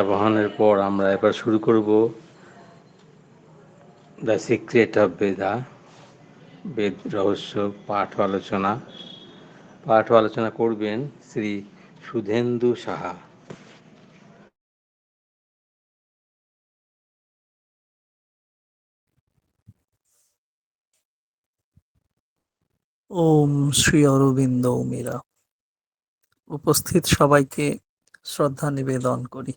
আবাহনের পর আমরা এবার শুরু করব দ্য সিক্রেট অফ বেদা, বেদ রহস্য পাঠ ও আলোচনা করবেন শ্রী সুধেন্দু সাহা। ওম শ্রী অরবিন্দ মীরা। উপস্থিত সবাইকে শ্রদ্ধা নিবেদন করি।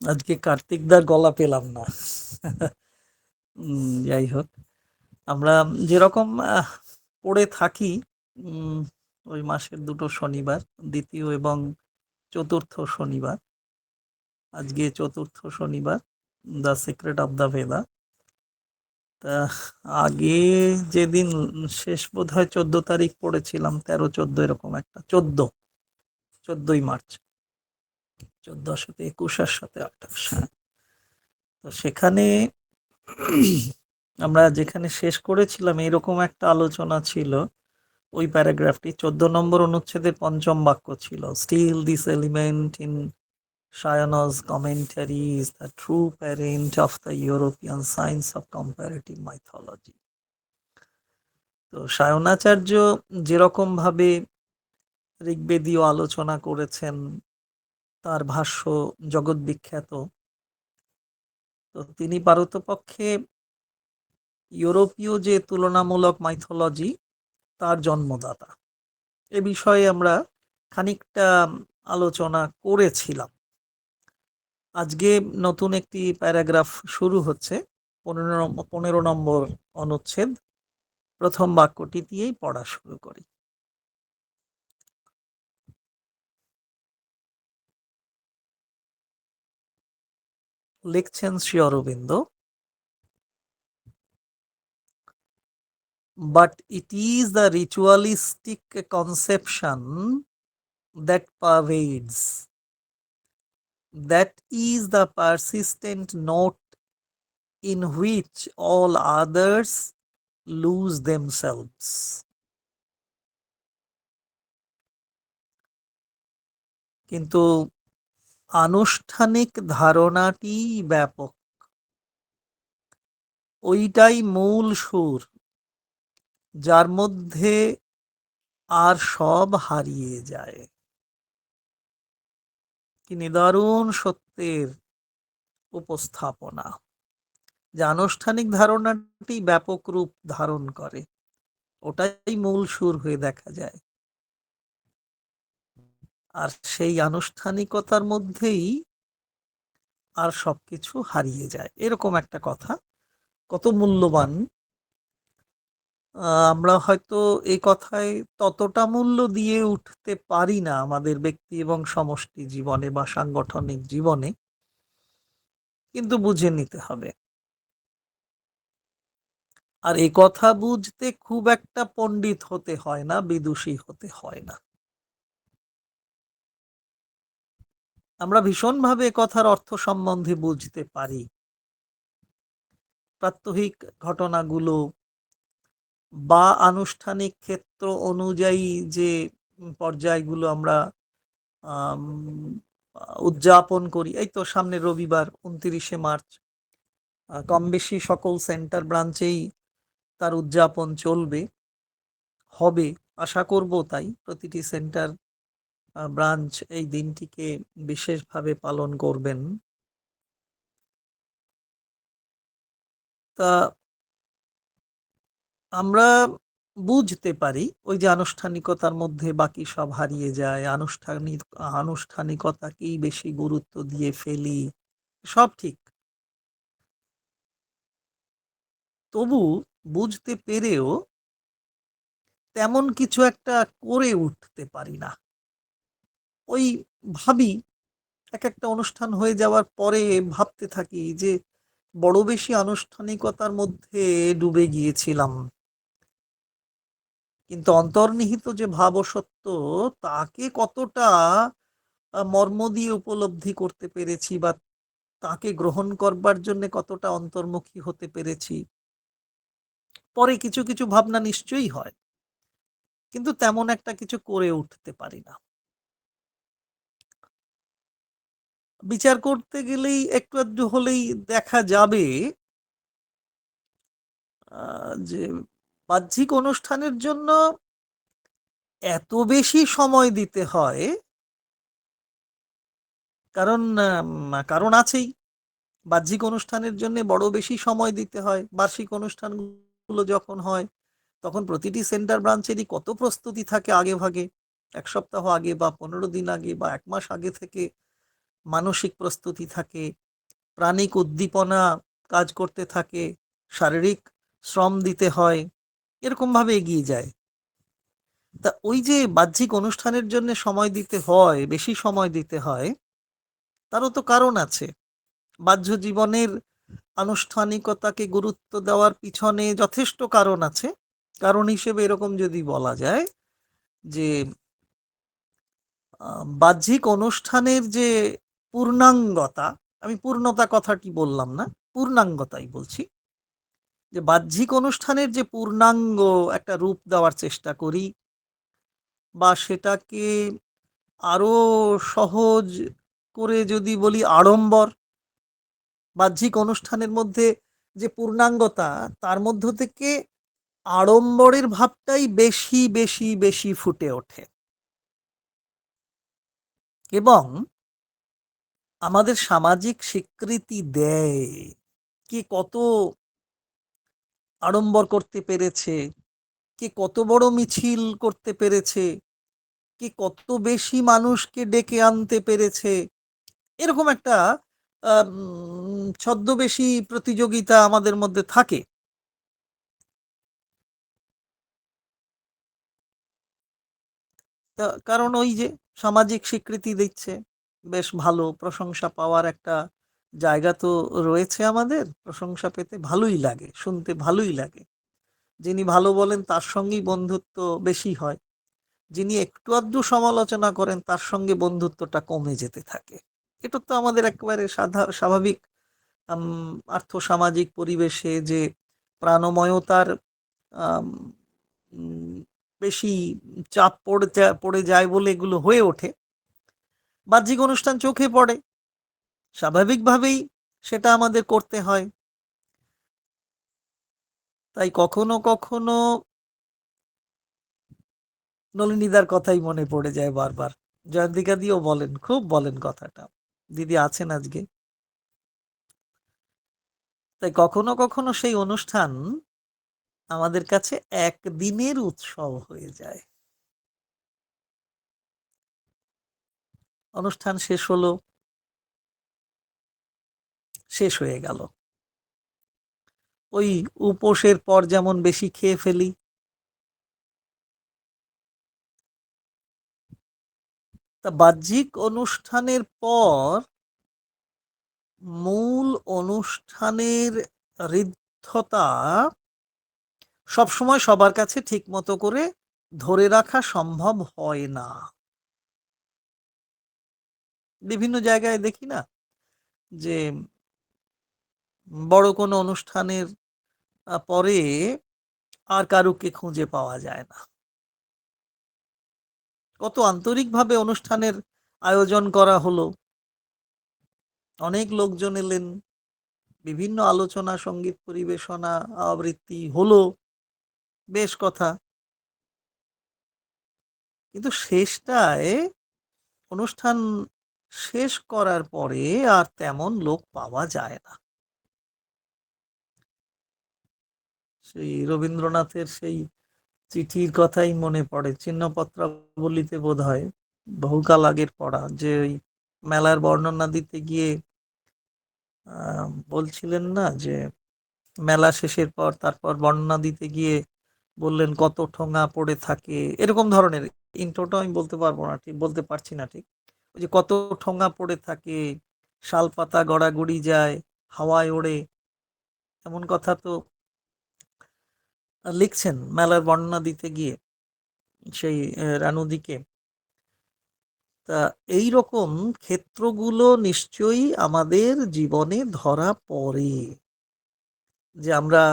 আজকে কার্তিকদার গলা পেলাম না। যাই হোক, আমরা যেরকম পড়ে থাকি ওই মাসের দুটো শনিবার, দ্বিতীয় এবং চতুর্থ শনিবার। আজকে চতুর্থ শনিবার, দ্য সিক্রেট অফ দ্য ভেদা। তা আগে যেদিন শেষ বোধ হয় 14 তারিখ পড়েছিলাম, 13-14 এরকম একটা, 14ই মার্চ, 14 সাথে 21 আর সাথে 28। তো সেখানে আমরা যেখানে শেষ করেছিলাম এরকম একটা আলোচনা ছিল। ওই প্যারাগ্রাফটি 14 নম্বর অনুচ্ছেদের 5ম বাক্য ছিল, still this element in Shayona's commentary is the true parent of the European science of comparative mythology. তো সায়নাচার্য যেরকম ভাবে ঋগ্বেদীয় আলোচনা করেছেন, তার ভাষ্য জগৎ বিখ্যাত। তো তিনি পারতপক্ষে ইউরোপীয় যে তুলনামূলক মাইথোলজি, তার জন্মদাতা। এ বিষয়ে আমরা খানিকটা আলোচনা করেছিলাম। আজকে নতুন একটি প্যারাগ্রাফ শুরু হচ্ছে, 15 নম্বর অনুচ্ছেদ, প্রথম বাক্যটি দিয়েই পড়া শুরু করি। লিখছেন Shri Aurobindo, but it is the ritualistic conception that pervades, that is the persistent note in which all others lose themselves. কিন্তু আনুষ্ঠানিক ধারণাটি ব্যাপক, ওইটাই মূল সুর, যার মধ্যে আর সব হারিয়ে যায়। কি নিদারুণ সত্যের উপস্থাপনা! যে আনুষ্ঠানিক ধারণাটি ব্যাপক রূপ ধারণ করে, ওটাই মূল সুর হয়ে দেখা যায়। আর সেই আনুষ্ঠানিকতার মধ্যেই আর সবকিছু হারিয়ে যায়, এরকম একটা কথা। কত মূল্যবান! আমরা হয়তো এই কথায় ততটা মূল্য দিয়ে উঠতে পারি না আমাদের ব্যক্তি এবং সমষ্টি জীবনে বা সাংগঠনিক জীবনে, কিন্তু বুঝে নিতে হবে। আর এই কথা বুঝতে খুব একটা পণ্ডিত হতে হয় না, বিদুষী হতে হয় না। আমরা ভীষণভাবে কথার অর্থ সম্বন্ধে বুঝতে পারি। প্রাত্যহিক ঘটনাগুলো বা আনুষ্ঠানিক ক্ষেত্র অনুযায়ী যে পর্যায়গুলো আমরা উদযাপন করি, এই তো সামনে রবিবার 29শে মার্চ, কম বেশি সকল সেন্টার ব্রাঞ্চেই তার উদযাপন চলবে, হবে, আশা করব তাই। প্রতিটি সেন্টার ব্রাঞ্চ এই দিনটিকে বিশেষভাবে পালন করবেন। তা আমরা বুঝতে পারি ওই যে আনুষ্ঠানিকতার মধ্যে বাকি সব হারিয়ে যায়, আনুষ্ঠানিকতাকেই বেশি গুরুত্ব দিয়ে ফেলি, সব ঠিক। তবু বুঝতে পেরেও তেমন কিছু একটা করে উঠতে পারি না। ওই ভাবি, এক একটা অনুষ্ঠান হয়ে যাওয়ার পরে ভাবতে থাকি যে বড় বেশি আনুষ্ঠানিকতার মধ্যে ডুবে গিয়েছিলাম, কিন্তু অন্তর্নিহিত যে ভাব ও সত্য, তাকে কতটা মর্ম দিয়ে উপলব্ধি করতে পেরেছি বা তাকে গ্রহণ করবার জন্য কতটা অন্তর্মুখী হতে পেরেছি, পরে কিছু কিছু ভাবনা নিশ্চয়ই হয়। কিন্তু তেমন একটা কিছু করে উঠতে পারি না। বিচার করতে গেলেই একটু আধটু হলেই দেখা যাবে যে বাহ্যিক অনুষ্ঠানের জন্য এত বেশি সময় দিতে হয়, কারণ আছেই। বাহ্যিক অনুষ্ঠানের জন্য বড় বেশি সময় দিতে হয়। বার্ষিক অনুষ্ঠানগুলো যখন হয় তখন প্রতিটি সেন্টার ব্রাঞ্চেরই কত প্রস্তুতি থাকে আগে ভাগে, 1 সপ্তাহ আগে বা 15 দিন আগে বা 1 মাস আগে থেকে মানসিক প্রস্তুতি থাকে, প্রাণিক উদ্দীপনা কাজ করতে থাকে, শারীরিক শ্রম দিতে হয়, এরকম ভাবে এগিয়ে যায়। তা ওই যে বাহ্যিক অনুষ্ঠানের জন্য সময় দিতে হয়, বেশি সময় দিতে হয়, তারও তো কারণ আছে। বাহ্য জীবনের আনুষ্ঠানিকতাকে গুরুত্ব দেওয়ার পিছনে যথেষ্ট কারণ আছে। কারণ হিসেবে এরকম যদি বলা যায় যে বাহ্যিক অনুষ্ঠানের যে পূর্ণাঙ্গতা, আমি পূর্ণতা কথাটি বললাম না, পূর্ণাঙ্গতাই বলছি, যে বাহ্যিক অনুষ্ঠানের যে পূর্ণাঙ্গ একটা রূপ দেওয়ার চেষ্টা করি বা সেটাকে আরো সহজ করে যদি বলি আড়ম্বর, বাহ্যিক অনুষ্ঠানের মধ্যে যে পূর্ণাঙ্গতা, তার মধ্য থেকে আড়ম্বরের ভাবটাই বেশি বেশি বেশি ফুটে ওঠে এবং আমাদের সামাজিক স্বীকৃতি দেয়। কে কত আড়ম্বর করতে পেরেছে, কে কত বড় মিছিল করতে পেরেছে, কে কত বেশি মানুষকে ডেকে আনতে পেরেছে, এরকম একটা ছদ্মবেশী প্রতিযোগিতা আমাদের মধ্যে থাকে। কারণ ওই যে সামাজিক স্বীকৃতি দিচ্ছে, বেশ ভালো প্রশংসা পাওয়ার একটা জায়গা তো রয়েছে, আমাদের প্রশংসা পেতে ভালোই লাগে, শুনতে ভালোই লাগে। যিনি ভালো বলেন তার সঙ্গেই বন্ধুত্ব বেশি হয়, যিনি একটু আধটু সমালোচনা করেন তার সঙ্গে বন্ধুত্বটা কমে যেতে থাকে। এটা তো আমাদের একেবারে স্বাভাবিক আর্থসামাজিক পরিবেশে যে প্রাণময়তার আম, উম, বেশি চাপ পড়ে যায় বলে এগুলো হয়ে ওঠে। বাহ্যিক অনুষ্ঠান চোখে পড়ে, স্বাভাবিকভাবেই সেটা আমাদের করতে হয়। তাই কখনো কখনো নলিনীদার কথাই মনে পড়ে যায় বারবার। জয়ন্তিকা দিও বলেন, খুব বলেন কথাটা, দিদি আছেন আজকে। তাই কখনো কখনো সেই অনুষ্ঠান আমাদের কাছে একদিনের উৎসব হয়ে যায়। অনুষ্ঠান শেষ হলো, শেষ হয়ে গেল। ওই উপোসের পর যেমন বেশি খেয়ে ফেলি, তা বাহ্যিক অনুষ্ঠানের পর মূল অনুষ্ঠানের ঋদ্ধতা সবসময় সবার কাছে ঠিক মতো করে ধরে রাখা সম্ভব হয় না। বিভিন্ন জায়গায় দেখি না যে বড় কোনো অনুষ্ঠানের পরে আর কারুকে খুঁজে পাওয়া যায় না। কত আন্তরিকভাবে অনুষ্ঠানের আয়োজন করা হলো, অনেক লোকজন এলেন, বিভিন্ন আলোচনা, সঙ্গীত পরিবেশনা, আবৃত্তি হলো, বেশ কথা। কিন্তু শেষটায় অনুষ্ঠান শেষ করার পরে আর তেমন লোক পাওয়া যায় না। সেই রবীন্দ্রনাথের সেই চিঠির কথাই মনে পড়ে, চিহ্নপত্রাবলিতে বোধ হয় বহুকাল আগের পড়া, যে ওই মেলার বর্ণনা দিতে গিয়ে বলছিলেন না যে মেলা শেষের পর তারপর বর্ণনা দিতে গিয়ে বললেন কত ঠোঙা পড়ে থাকে, এরকম ধরনের। ইন্ট্রোটা আমি বলতে পারবো না, ঠিক বলতে পারছি না ঠিক। ওই যে কত ঠোঙা পড়ে থাকে, শাল পাতা গড়াগড়ি যায়, হাওয়ায় ওড়ে, এমন কথা তো লিখছেন মেলার বর্ণনা দিতে গিয়ে সেই রানুদিকে। তা এই রকম ক্ষেত্রগুলো নিশ্চয়ই আমাদের জীবনে ধরা পড়ে, যে আমরা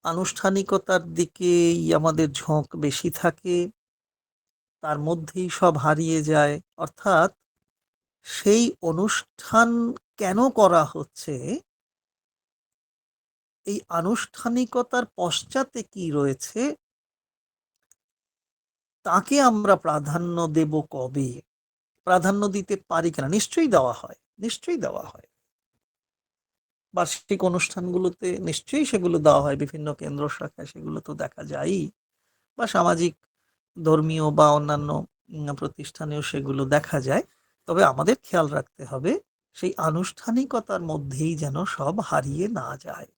আনুষ্ঠানিকতার দিকেই আমাদের ঝোঁক বেশি থাকে, তার মধ্যেই সব হারিয়ে যায়। অর্থাৎ সেই অনুষ্ঠান কেন করা হচ্ছে, এই আনুষ্ঠানিকতার পশ্চাতে কি রয়েছে, তাকে আমরা প্রাধান্য দেব কবে, প্রাধান্য দিতে পারি কিনা? নিশ্চয়ই দেওয়া হয়, নিশ্চয়ই দেওয়া হয়। বার্ষিক অনুষ্ঠানগুলোতে নিশ্চয়ই সেগুলো দেওয়া হয়, বিভিন্ন কেন্দ্র শাখায় সেগুলো তো দেখা যায়ই, বা সামাজিক, ধর্মীয় বা অন্যান্য প্রতিষ্ঠানেও সেগুলো দেখা যায়। তবে আমাদের খেয়াল রাখতে হবে সেই আনুষ্ঠানিকতার মধ্যেই যেন সব হারিয়ে না যায়।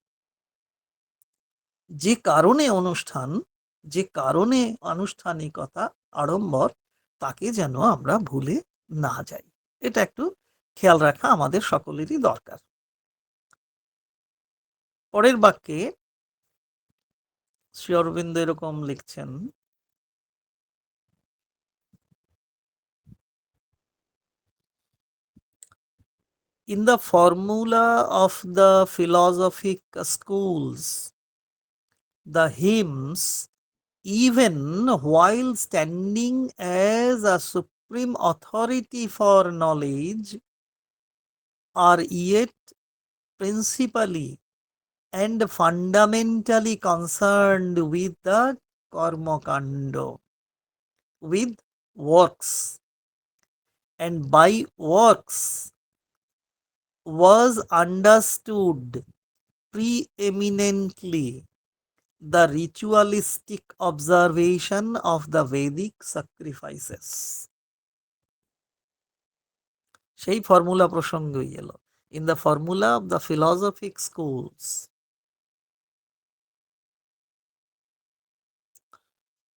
যে কারণে অনুষ্ঠান, যে কারণে আনুষ্ঠানিকতা, আড়ম্বর, তাকে যেন আমরা ভুলে না যাই। এটা একটু খেয়াল রাখা আমাদের সকলেরই দরকার। পরের বাক্যে শ্রী অরবিন্দ এরকম লিখছেন, in the formula of the philosophic schools, the hymns, even while standing as a supreme authority for knowledge, are yet principally and fundamentally concerned with the karmakanda, with works, and by works was understood preeminently the ritualistic observation of the Vedic sacrifices. সেই formula প্রসঙ্গই এলো। In the formula of the philosophic schools,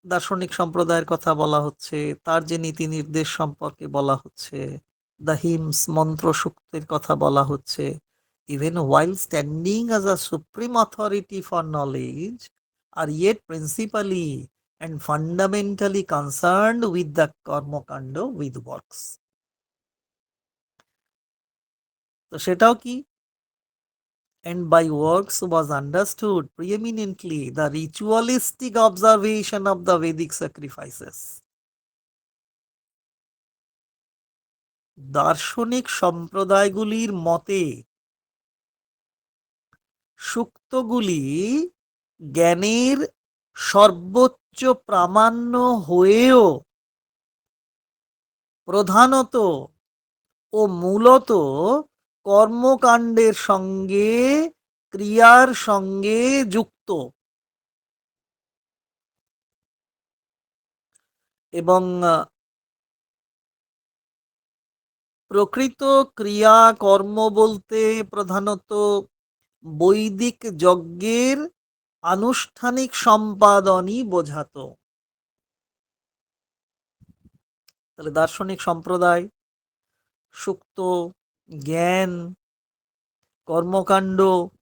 দার্শনিক সম্প্রদায়ের কথা বলা হচ্ছে, তার যে নীতি নির্দেশ সম্পর্কে বলা হচ্ছে, দ্য হিমস, মন্ত্র সূক্তের কথা বলা হচ্ছে, even while standing as a supreme authority for knowledge, are yet principally and fundamentally concerned with the কর্মকাণ্ড, with works. তো সেটাও কি? And by works was understood preeminently the ritualistic observation of the Vedic sacrifices. দার্শনিক সম্প্রদায়গুলির মতে সূক্তগুলি জ্ঞানের সর্বোচ্চ প্রামাণ্য হয়েও প্রধানত ও মূলত কর্মকাণ্ডের সঙ্গে, ক্রিয়ার সঙ্গে যুক্ত, এবং প্রকৃত ক্রিয়া কর্ম বলতে প্রধানত বৈদিক যজ্ঞের আনুষ্ঠানিক সম্পাদনই বোঝাতো। তাহলে দার্শনিক সম্প্রদায় সূক্ত, জ্ঞান, কর্মকাণ্ড,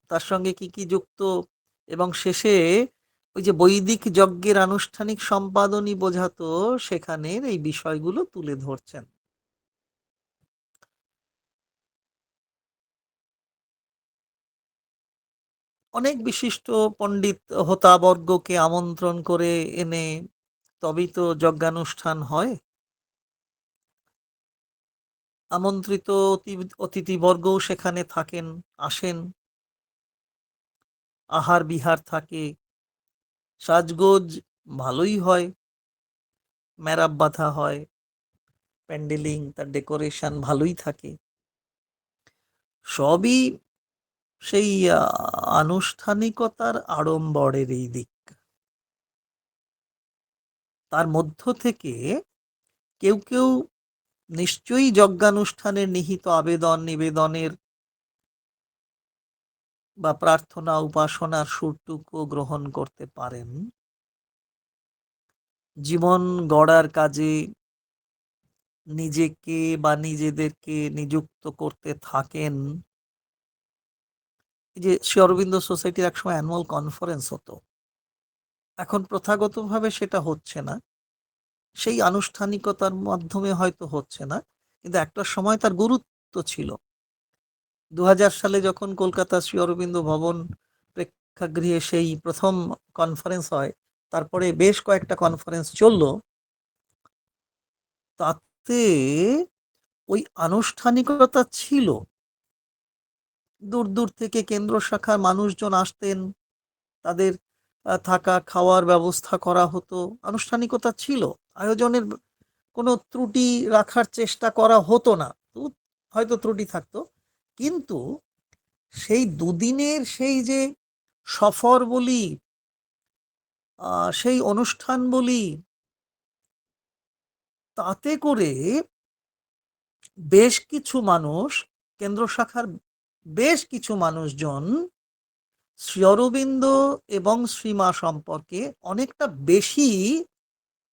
তার সঙ্গে কি কি যুক্ত, এবং শেষে ওই যে বৈদিক যজ্ঞের আনুষ্ঠানিক সম্পাদনই বোঝাতো, সেখানের এই বিষয়গুলো তুলে ধরছেন। অনেক বিশিষ্ট পণ্ডিত হোতাবর্গকে আমন্ত্রণ করে এনে তবেই তো যজ্ঞানুষ্ঠান হয়। আমন্ত্রিত অতিথিবর্গও সেখানে থাকেন, আসেন, আহার বিহার থাকে, সাজগোজ ভালোই হয়, মেরাব বাঁধা হয়, প্যান্ডেলিং, তার ডেকোরেশন ভালোই থাকে। সবই সেই আনুষ্ঠানিকতার আড়ম্বরের এই দিক। তার মধ্য থেকে কেউ কেউ নিশ্চয়ই যজ্ঞানুষ্ঠানের নিহিত আবেদন নিবেদনের বা প্রার্থনা উপাসনার সুরটুকু গ্রহণ করতে পারেন, জীবন গড়ার কাজে নিজেকে বা নিজেদেরকে নিযুক্ত করতে থাকেন। এই যে শ্রী অরবিন্দ সোসাইটির একসময় অ্যানুয়াল কনফারেন্স হতো, এখন প্রথাগতভাবে সেটা হচ্ছে না, সেই আনুষ্ঠানিকতার মাধ্যমে হয়তো হচ্ছে না, কিন্তু একটা সময় তার গুরুত্ব ছিল। 2000 সালে যখন কলকাতা শ্রী অরবিন্দ ভবন প্রেক্ষাগৃহে সেই প্রথম কনফারেন্স হয়, তারপরে বেশ কয়েকটা কনফারেন্স চললো, তাতে ওই আনুষ্ঠানিকতা ছিল। দূর দূর থেকে কেন্দ্র শাখার মানুষজন আসতেন, তাদের থাকা খাওয়ার ব্যবস্থা করা হতো, আনুষ্ঠানিকতা ছিল। আয়োজনের কোনো ত্রুটি রাখার চেষ্টা করা হতো না, হয়তো ত্রুটি থাকতো, কিন্তু সেই দুদিনের সেই যে সফর বলি, সেই অনুষ্ঠান বলি, তাতে করে বেশ কিছু মানুষ, কেন্দ্র শাখার বেশ কিছু মানুষজন শ্রী অরবিন্দ এবং শ্রীমা সম্পর্কে অনেকটা বেশি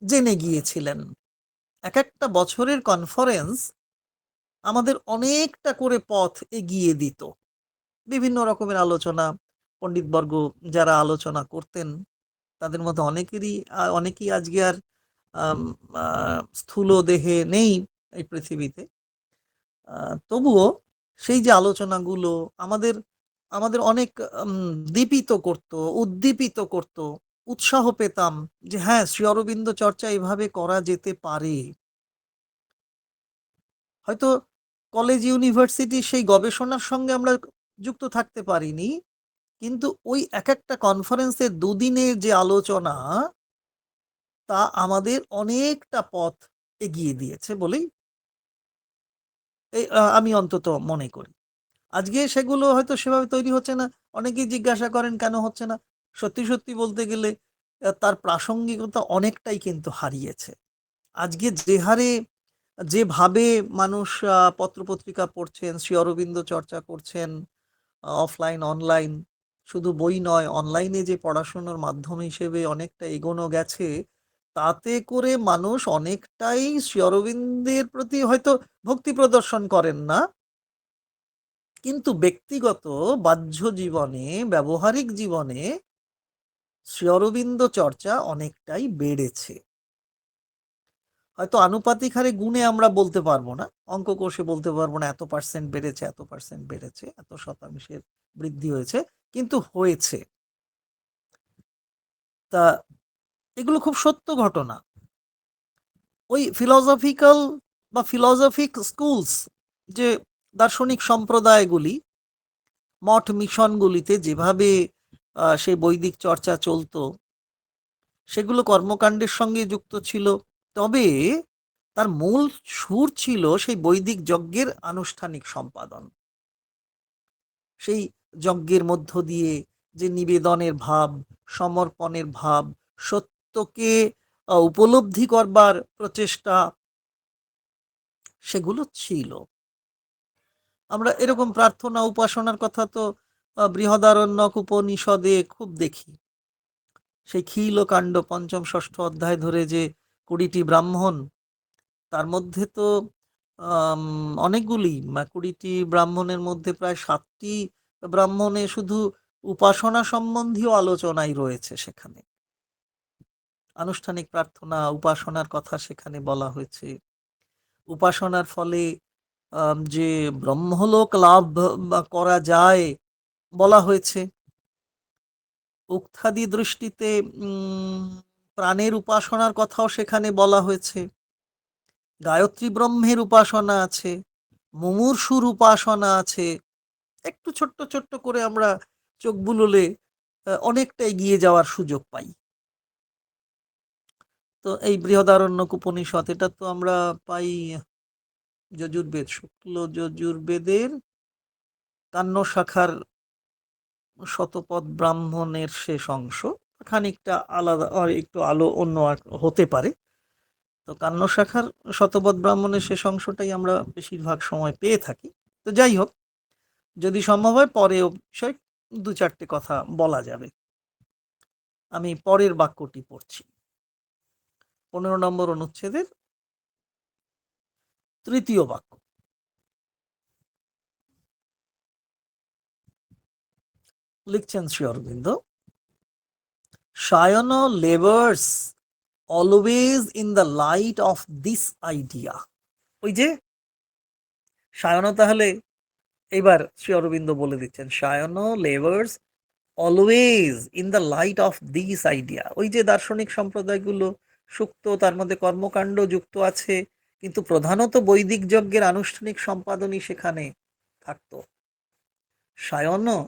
জেনে গিয়েছিলেন। এক একটা বছরের কনফারেন্স আমাদের অনেকটা করে পথ এগিয়ে দিত। বিভিন্ন রকমের আলোচনা, পণ্ডিতবর্গ যারা আলোচনা করতেন, তাদের মধ্যে অনেকেই আজকে আর স্থূল দেহে নেই এই পৃথিবীতে। তবুও সেই যে আলোচনাগুলো আমাদের আমাদের অনেক দীপিত করত, উদ্দীপিত করত, উৎসাহ পেতাম যে হ্যাঁ, শ্রী অরবিন্দ চর্চা এভাবে করা যেতে পারে। হয়তো কলেজ ইউনিভার্সিটি সেই গবেষণার সঙ্গে আমরা যুক্ত থাকতে পারিনি, কিন্তু ওই এক একটা কনফারেন্সের দুদিনের যে আলোচনা, তা আমাদের অনেকটা পথ এগিয়ে দিয়েছে বলেই আমি অন্তত মনে করি। আজকে সেগুলো হয়তো সেভাবে তৈরি হচ্ছে না। অনেকেই জিজ্ঞাসা করেন কেন হচ্ছে না। সত্যি সত্যি বলতে গেলে তার প্রাসঙ্গিকতা অনেকটাই কিন্তু হারিয়েছে। আজকে যে হারে যেভাবে মানুষ পত্রপত্রিকা পড়ছেন, শ্রী অরবিন্দ চর্চা করছেন, অফলাইন অনলাইন, শুধু বই নয়, অনলাইনে যে পড়াশোনার মাধ্যম হিসেবে অনেকটা এগোনো গেছে, তাতে করে মানুষ অনেকটাই শ্রী অরবিন্দের প্রতি হয়তো ভক্তি প্রদর্শন করেন না, কিন্তু ব্যক্তিগত বাহ্য জীবনে, ব্যবহারিক জীবনে শ্রী অরবিন্দ চর্চা অনেকটাই বেড়েছে। হয়তো আনুপাতিক হারে গুণে আমরা বলতে পারবো না, অঙ্ক কষে বলতে পারবো না এত পার্সেন্ট বেড়েছে, এত পার্সেন্ট বেড়েছে, এত শতাংশের বৃদ্ধি হয়েছে, কিন্তু হয়েছে। তা এগুলো খুব সত্য ঘটনা। ওই ফিলসফিক্যাল বা ফিলসফিক স্কুলস, যে দার্শনিক সম্প্রদায়গুলি, মঠ মিশনগুলিতে যেভাবে সেই বৈদিক চর্চা চলতো, সেগুলো কর্মকাণ্ডের সঙ্গে যুক্ত ছিল। তবে তার মূল সুর ছিল সেই বৈদিক যজ্ঞের আনুষ্ঠানিক সম্পাদন। সেই যজ্ঞের মধ্য দিয়ে যে নিবেদনের ভাব, সমর্পণের ভাব, সত্যকে উপলব্ধি করবার প্রচেষ্টা, সেগুলো ছিল। আমরা এরকম প্রার্থনা উপাসনার কথা তো বৃহদারণ্যক উপনিষদে খুব দেখি। সেই খিলকাণ্ড পঞ্চম ষষ্ঠ অধ্যায় ধরে যে 20টি ব্রাহ্মণ, তার মধ্যে তো অনেকগুলি, 20টি ব্রাহ্মণের মধ্যে প্রায় 7টি ব্রাহ্মণে শুধু উপাসনা সম্বন্ধীয় আলোচনাই রয়েছে। সেখানে আনুষ্ঠানিক প্রার্থনা উপাসনার কথা সেখানে বলা হয়েছে। উপাসনার ফলে যে ব্রহ্মলোক লাভ করা যায় বলা হয়েছে। উক্তাদি দৃষ্টিতে প্রাণের উপাসনার কথাও সেখানে বলা হয়েছে। গায়ত্রী ব্রহ্মের উপাসনা আছে, মুমূর্ষুর উপাসনা আছে। একটু ছোট্ট ছোট্ট করে আমরা চোখ বুলোলে অনেকটা এগিয়ে যাওয়ার সুযোগ পাই। তো এই বৃহদারণ্যক উপনিষদ, এটা তো আমরা পাই যজুর্বেদ, শুক্ল যজুর্বেদের কান্য শাখার শতপথ ব্রাহ্মণের শেষ অংশ। খানিকটা আলাদা, একটু অন্য হতে পারে। তো কান্য শাখার শতপথ ব্রাহ্মণের শেষ অংশটাই আমরা বেশিরভাগ সময় পেয়ে থাকি। তো যাই হোক, যদি সম্ভব হয় পরেও বিষয় 2-4টে কথা বলা যাবে। আমি পরের বাক্যটি পড়ছি। 15 নম্বর অনুচ্ছেদের 3য় বাক্য। লিখছেন Shri Aurobindo, science labours always in the light of this idea. ওই যে সায়ন, তাহলে এবার শ্রী অরবিন্দ বলে দিচ্ছেন, science labours always in the light of this idea. ওই যে দার্শনিক সম্প্রদায়গুলো সুক্ত, তার মধ্যে কর্মকাণ্ড যুক্ত আছে, কিন্তু প্রধানত বৈদিক যজ্ঞের আনুষ্ঠানিক সম্পাদনই সেখানে থাকতো। সায়নও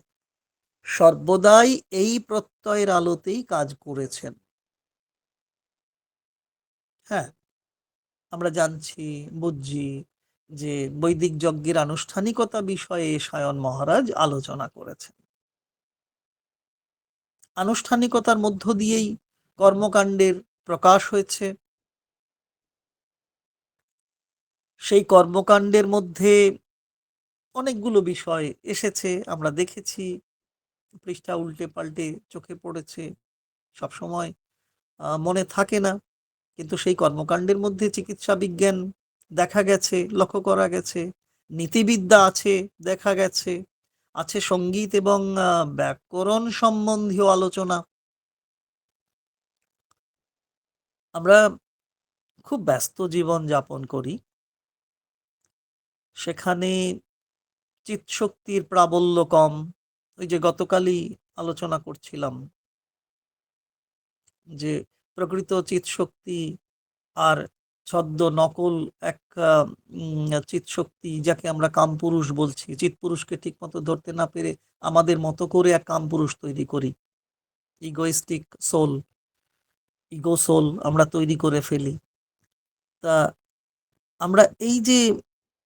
সর্বদাই এই প্রত্যয়ের আলোতেই কাজ করেছেন। হ্যাঁ, আমরা জানছি, বুঝছি যে বৈদিক যজ্ঞের আনুষ্ঠানিকতা বিষয়ে সায়ন মহারাজ আলোচনা করেছেন। আনুষ্ঠানিকতার মধ্য দিয়েই কর্মকাণ্ডের প্রকাশ হয়েছে। সেই কর্মকাণ্ডের মধ্যে অনেকগুলো বিষয় এসেছে, আমরা দেখেছি, পৃষ্ঠা উল্টে পাল্টে চোখে পড়েছে, সবসময় মনে থাকে না, কিন্তু সেই কর্মকাণ্ডের মধ্যে চিকিৎসা বিজ্ঞান দেখা গেছে, লক্ষ্য করা গেছে, নীতিবিদ্যা আছে দেখা গেছে, আছে সঙ্গীত এবং ব্যাকরণ সম্বন্ধীয় আলোচনা। আমরা খুব ব্যস্ত জীবন যাপন করি, সেখানে চিৎশক্তির প্রাবল্য কম। ওই যে গতকালই আলোচনা করছিলাম যে প্রকৃত চিৎশক্তি আর ছদ্ম নকল এক চিৎশক্তি, যাকে আমরা কামপুরুষ বলছি, চিৎপুরুষকে ঠিক মতো ধরতে না পেরে আমাদের মতো করে এক কামপুরুষ তৈরি করি, ইগোইস্টিক সোল, ইগো সোল আমরা তৈরি করে ফেলি। তা আমরা এই যে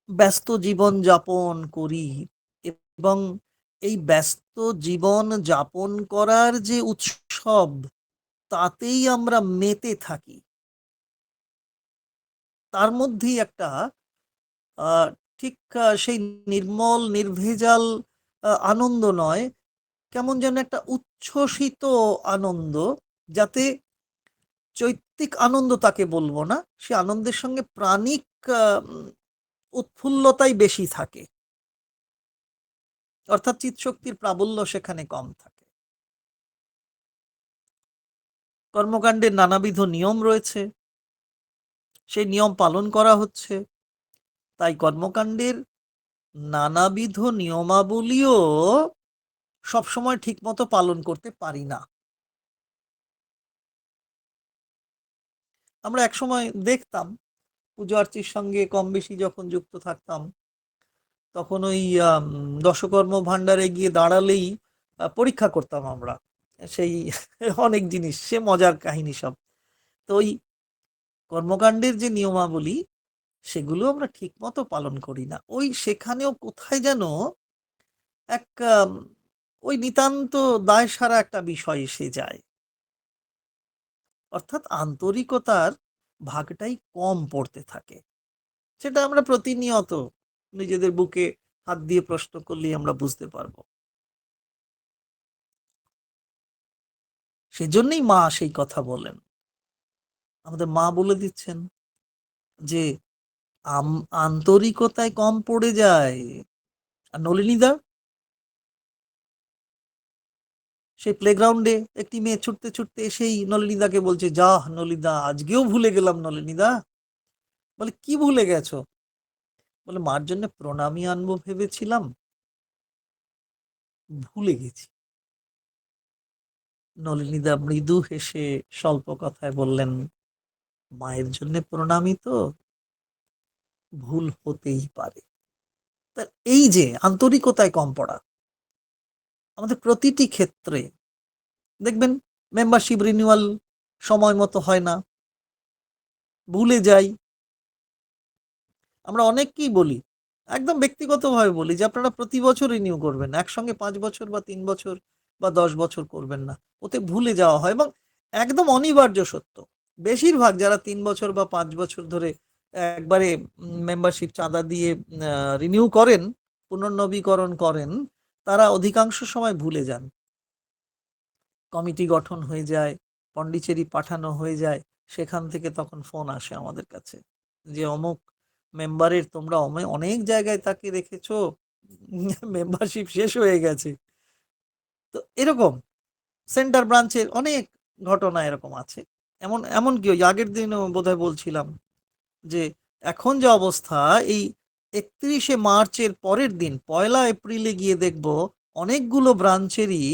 ব্যস্ত জীবন যাপন করি, এবং এই ব্যস্ত জীবন যাপন করার যে উৎসব, তাতেই আমরা মেতে থাকি। তার মধ্যেই একটা ঠিক সেই নির্মল নির্ভেজাল আনন্দ নয়, কেমন যেন একটা উচ্ছ্বসিত আনন্দ, যাতে চৈত্তিক আনন্দ তাকে বলবো না, সে আনন্দের সঙ্গে প্রাণিক উৎফুল্লতাই বেশি থাকে, অর্থাৎ চিৎশক্তির প্রাবল্য সেখানে কম থাকে। কর্মকাণ্ডের নানাবিধ নিয়ম রয়েছে, সেই নিয়ম পালন করা হচ্ছে, তাই কর্মকাণ্ডের নানাবিধ নিয়মাবলীও সবসময় ঠিক মতো পালন করতে পারি না। আমরা একসময় দেখতাম, পুজো আর্চির সঙ্গে কম বেশি যখন যুক্ত থাকতাম, তখন ওই দশকর্ম ভাণ্ডারে গিয়ে দাঁড়ালেই পরীক্ষা করতাম আমরা সেই অনেক জিনিস, সে মজার কাহিনী সব। তো ওই কর্মকাণ্ডের যে নিয়মাবলী, সেগুলো আমরা ঠিক মতো পালন করি না। ওই সেখানেও কোথায় যেন এক ওই নিতান্ত দায়সারা একটা বিষয় এসে যায়, অর্থাৎ আন্তরিকতার ভাগটাই কম পড়তে থাকে। সেটা আমরা প্রতিনিয়ত নিজেদের বুকে হাত দিয়ে প্রশ্ন করলেই আমরা বুঝতে পারবো। সেজন্যই মা সেই কথা বলেন, আমাদের মা বলে দিচ্ছেন যে আন্তরিকতায় কম পড়ে যায়। আর নলিনীদা, সেই প্লেগ্রাউন্ডে একটি মেয়ে ছুটতে ছুটতে এসেই নলিনীদাকে বলছে, যা নলিনীদা, আজকেও ভুলে গেলাম নলিনীদা। বলে, কি ভুলে গেছো? বলে, মার জন্য প্রণামী আনবো ভেবেছিলাম, ভুলে গেছি। নলিনীদা মৃদু হেসে স্বল্প কথায় বললেন, মায়ের জন্য প্রণামী তো ভুল হতেই পারে। তা এই যে আন্তরিকতায় কম পড়া, আমাদের প্রতিটি ক্ষেত্রে দেখবেন, মেম্বারশিপ রিনিউয়াল সময় মতো হয় না, ভুলে যাই। আমরা অনেককেই বলি, একদম ব্যক্তিগতভাবে বলি, যে আপনারা প্রতি বছর রিনিউ করবেন, একসঙ্গে 5 বছর বা 3 বছর বা 10 বছর করবেন না, ওতে ভুলে যাওয়া হয়। এবং একদম অনিবার্য সত্য, বেশিরভাগ যারা 3 বছর বা 5 বছর ধরে একবারে মেম্বারশিপ চাঁদা দিয়ে রিনিউ করেন, পুনর্নবীকরণ করেন, তারা অধিকাংশ সময় ভুলে যান। কমিটি গঠন হয়ে যায়, পন্ডিচেরি পাঠানো হয়ে যায়, সেখান থেকে তখন ফোন আসে আমাদের কাছে যে অমুক মেম্বারের তোমরা অনেক জায়গায় তাকে রেখেছো, মেম্বারশিপ শেষ হয়ে গেছে। তো এরকম সেন্টার ব্রাঞ্চের অনেক ঘটনা এরকম আছে। এমন কি ওই আগের দিনও বোধহয় বলছিলাম যে এখন যে অবস্থা, এই 31শে মার্চের পরের দিন 1লা এপ্রিলে গিয়ে দেখব অনেকগুলো ব্রাঞ্চেরই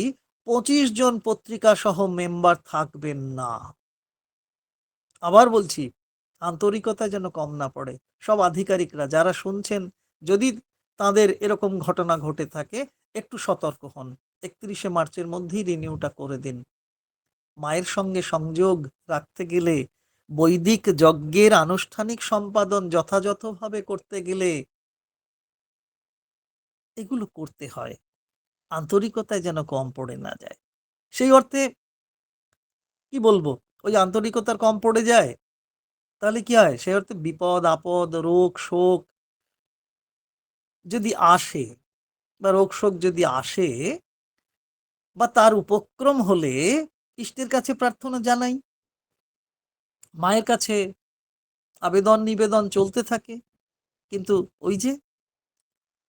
25 জন পত্রিকা সহ মেম্বার থাকবেন না। আবার বলছি, আন্তরিকতা যেন কম না পড়ে। সব আধিকারিকরা যারা শুনছেন, যদি তাদের এরকম ঘটনা ঘটে থাকে, একটু সতর্ক হন। 31শে মার্চের মধ্যেই রিনিউটা করে দিন। মায়ের সঙ্গে সংযোগ রাখতে গেলে, বৈদিক যজ্ঞের আনুষ্ঠানিক সম্পাদন যথাযথভাবে করতে গেলে এগুলো করতে হয়। আন্তরিকতায় যেন কম পড়ে না যায়। সেই অর্থে কি বলবো, ওই আন্তরিকতার কম পড়ে যায়, তাহলে কি হয়? সেই অর্থে বিপদ আপদ, রোগ শোক যদি আসে, বা রোগ শোক যদি আসে, বা তার উপক্রম হলে ইষ্টের কাছে প্রার্থনা জানাই, মায়ের কাছে আবেদন নিবেদন চলতে থাকে। কিন্তু ওই যে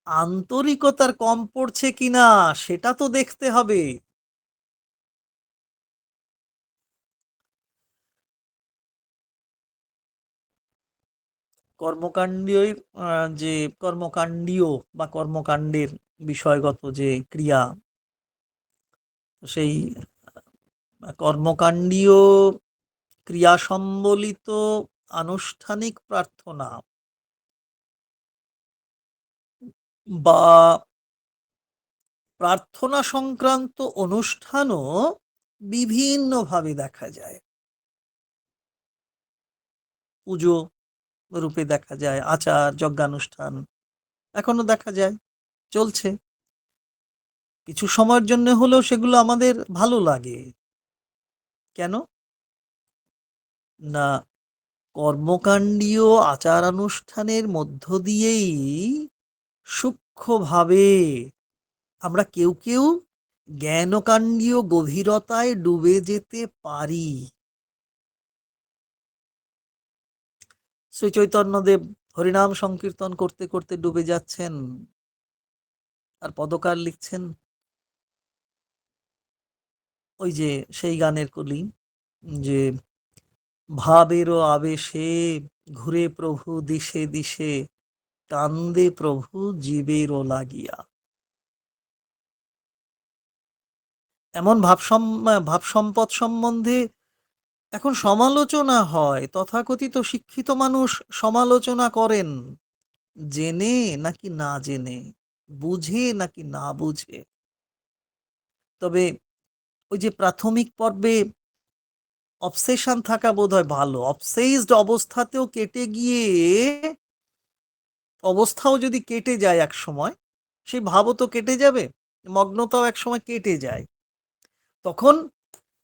আন্তরিকতার কম পড়ছে কিনা সেটা তো দেখতে হবে। কর্মকাণ্ডীয়, যে কর্মকাণ্ডীয় বা কর্মকাণ্ডের বিষয়গত যে ক্রিয়া, সেই কর্মকাণ্ডীয় ক্রিয়া সম্বলিত আনুষ্ঠানিক প্রার্থনা বা প্রার্থনা সংক্রান্ত অনুষ্ঠানও বিভিন্নভাবে দেখা যায়। পুজো রূপে দেখা যায়, আচার যজ্ঞানুষ্ঠান এখনো দেখা যায়, চলছে। কিছু সময়ের জন্য হলেও সেগুলো আমাদের ভালো লাগে। কেন? না, কর্মকাণ্ডীয় আচারানুষ্ঠানের মধ্য দিয়েই সূক্ষ্মভাবে আমরা কেউ কেউ জ্ঞানকাণ্ডীয় গভীরতায় ডুবে যেতে পারি। শ্রী চৈতন্যদেব হরিনাম সংকীর্তন করতে করতে ডুবে যাচ্ছেন, আর পদকার লিখছেন। ওই যে সেই গানের কলি, যে ভাবেরও আবেশে ঘুরে প্রভু দিশে দিশে, কান্দে প্রভু জীবেরও লাগিয়া। এমন ভাব সম্পদ সম্বন্ধে এখন সমালোচনা হয়, তথাকথিত শিক্ষিত মানুষ সমালোচনা করেন, জেনে নাকি না জেনে, বুঝে নাকি না বুঝে। তবে ওই যে প্রাথমিক পর্বে অবসেশন থাকা বোধহয় ভালো। অবসেসড অবস্থাতেও কেটে গিয়ে, অবস্থাও যদি কেটে যায় এক সময়, সেই ভাবও তো কেটে যাবে, মগ্নতাও এক সময় কেটে যায়। তখন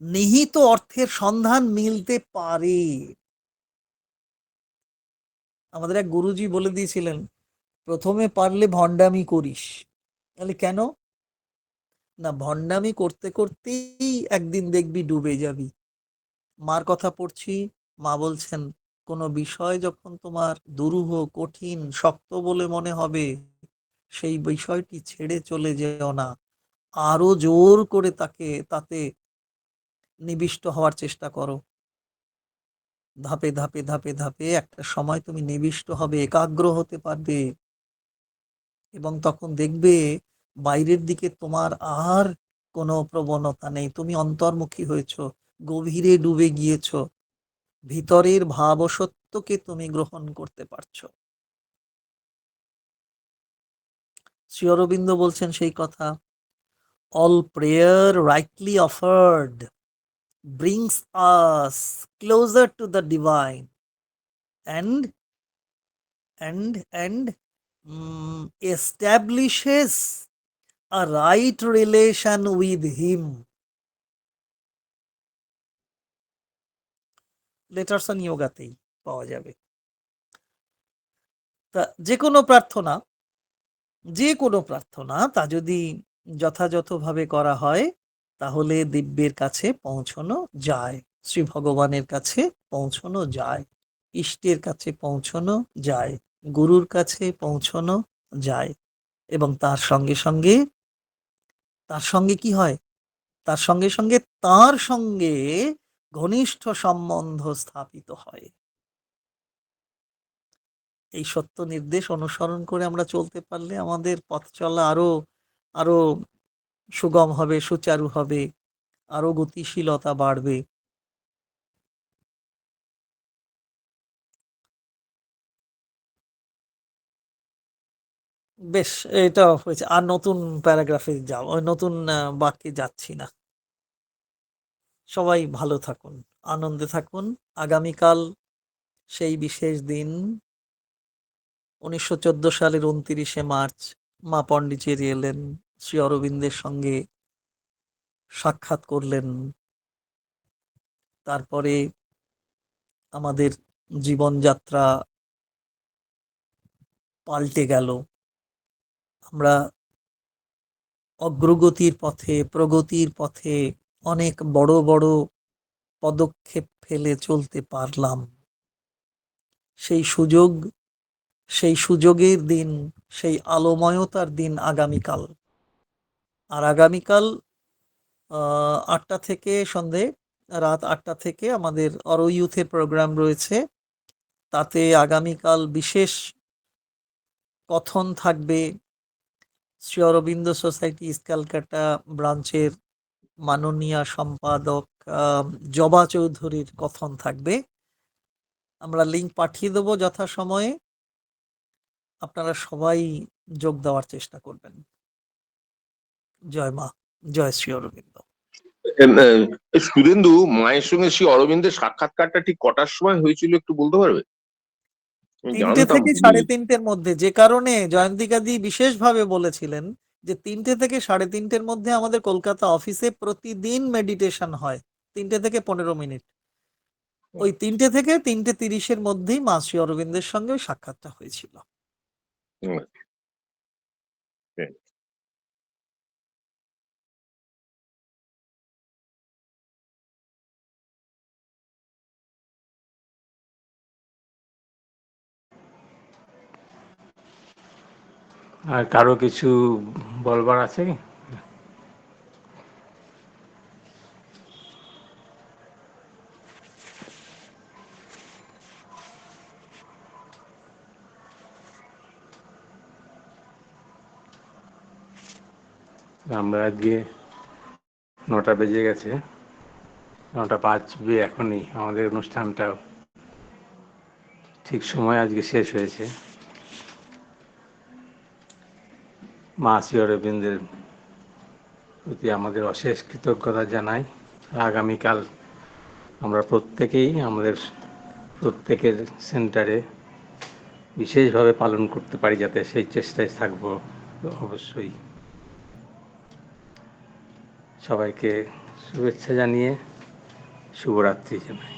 নিহিত অর্থের সন্ধান মিলতে পারে। আমাদের এক গুরুজি বলে দিয়েছিলেন, প্রথমে পারলে ভণ্ডামি করিস। তাহলে কেন? না, ভণ্ডামি করতে করতেই একদিন দেখবি ডুবে যাবি। মার কথা পড়ছি, মা বলছেন, কোনো বিষয় যখন তোমার দুরূহ, কঠিন, শক্ত বলে মনে হবে, সেই বিষয়টি ছেড়ে চলে যেও না, আরো জোর করে তাতে নিবিষ্ট হওয়ার চেষ্টা করো। ধাপে ধাপে ধাপে ধাপে একটা সময় তুমি নিবিষ্ট হবে, একাগ্র হতে পারবে, এবং তখন দেখবে বাইরের দিকে তোমার আর কোনো প্রবণতা নেই। তুমি অন্তর্মুখী হয়েছ, গভীরে ডুবে গিয়েছ, ভিতরের ভাব ও সত্যকে তুমি গ্রহণ করতে পারছো। শ্রী অরবিন্দ বলছেন সেই কথা, all prayer rightly offered brings us closer to the divine and establishes a right relation with him. Letters on ইয়োগাতেই পাওয়া যাবে। তা যে কোনো প্রার্থনা তা যদি যথাযথভাবে করা হয়, তাহলে দিব্যের কাছে পৌঁছানো যায়, শ্রী ভগবানের কাছে পৌঁছানো যায়, ইষ্টের কাছে পৌঁছানো যায়, গুরুর কাছে পৌঁছানো যায়। এবং তার সঙ্গে কি হয়? তার সঙ্গে সঙ্গে তার সঙ্গে ঘনিষ্ঠ সম্বন্ধ স্থাপিত হয়। এই সত্য নির্দেশ অনুসরণ করে আমরা চলতে পারলে আমাদের পথ চলা আরো আরো সুগম হবে, সুচারু হবে, আরো গতিশীলতা বাড়বে। বেশ, এটা হয়েছে। আর নতুন প্যারাগ্রাফে যাও, ওই নতুন বাক্যে যাচ্ছি না। সবাই ভালো থাকুন, আনন্দে থাকুন। আগামীকাল সেই বিশেষ দিন, 1914 সালের 29শে মার্চ মা পন্ডিচেরি এলেন, শ্রী অরবিন্দের সঙ্গে সাক্ষাৎ করলেন। তারপরে আমাদের জীবনযাত্রা পাল্টে গেল। আমরা অগ্রগতির পথে, প্রগতির পথে অনেক বড় বড় পদক্ষেপ ফেলে চলতে পারলাম। সেই সুযোগ, সেই সুযোগের দিন, সেই আলোময়তার দিন আগামীকাল। আর আগামীকাল 8টা থেকে রাত 8টা থেকে আমাদের অরো ইউথের প্রোগ্রাম রয়েছে। তাতে আগামীকাল বিশেষ কথন থাকবে শ্রী অরবিন্দ সোসাইটি ইস্ট ক্যালকাটা ব্রাঞ্চের মাননীয় সম্পাদক জবা চৌধুরীর কথন থাকবে। আমরা লিঙ্ক পাঠিয়ে দেবো যথাসময়ে। আপনারা সবাই যোগ দেওয়ার চেষ্টা করবেন। জয় মা, জয় শ্রী অরবিন্দ। সুরেন্দু, মায়ের সঙ্গে শ্রী অরবিন্দের সাক্ষাৎকারটা ঠিক কটার সময় হয়েছিল একটু বলতে পারবে? 3টে থেকে 3:30-এর মধ্যে, যে কারণে জয়ন্তিকাদি বিশেষভাবে বলেছিলেন যে 3টে থেকে 3:30-এর মধ্যে আমাদের কলকাতা অফিসে প্রতিদিন মেডিটেশন হয়, 3টে থেকে 15 মিনিট। ওই 3টে থেকে 3:30-এর মধ্যেই মা শ্রী অরবিন্দের সঙ্গে সাক্ষাৎটা হয়েছিল। আর কারো কিছু বলবার আছে কি? আমরা আজকে 9টা বেজে গেছে, 9টা বাজবে এখনই। আমাদের অনুষ্ঠানটা ঠিক সময় আজকে শেষ হয়েছে। মা শ্রী অরবিন্দের প্রতি আমাদের অশেষ কৃতজ্ঞতা জানাই। আগামীকাল আমরা প্রত্যেকেই আমাদের প্রত্যেকের সেন্টারে বিশেষভাবে পালন করতে পারি, যাতে সেই চেষ্টায় থাকবো অবশ্যই। সবাইকে শুভেচ্ছা জানিয়ে শুভরাত্রি জানাই।